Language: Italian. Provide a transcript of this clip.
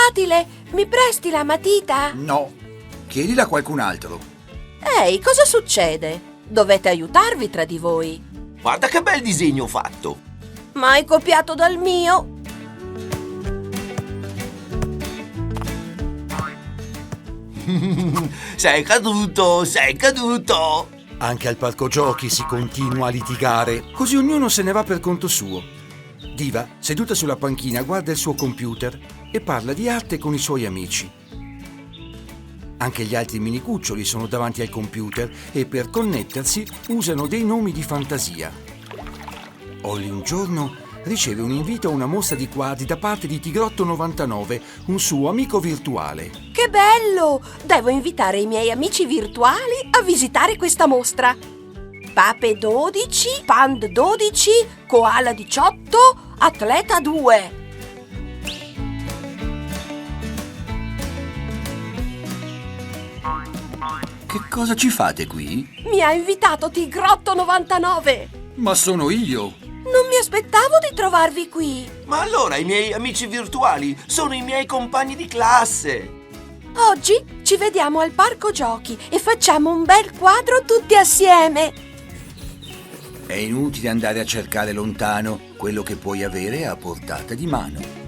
Dattile, mi presti la matita? No, chiedila a qualcun altro. Ehi, cosa succede? Dovete aiutarvi tra di voi. Guarda che bel disegno ho fatto. Ma hai copiato dal mio? Sei caduto, sei caduto. Anche al parco giochi si continua a litigare, così ognuno se ne va per conto suo. Diva, seduta sulla panchina, guarda il suo computer e parla di arte con i suoi amici. Anche gli altri minicuccioli sono davanti al computer e per connettersi usano dei nomi di fantasia. Olly un giorno riceve un invito a una mostra di quadri da parte di Tigrotto99, un suo amico virtuale. Che bello! Devo invitare i miei amici virtuali a visitare questa mostra. Pape 12, Pand 12, Koala 18, Atleta 2. Che cosa ci fate qui? Mi ha invitato Tigrotto99. Ma sono io. Non mi aspettavo di trovarvi qui. Ma allora i miei amici virtuali sono i miei compagni di classe. Oggi ci vediamo al parco giochi e facciamo un bel quadro tutti assieme. È inutile andare a cercare lontano, quello che puoi avere è a portata di mano.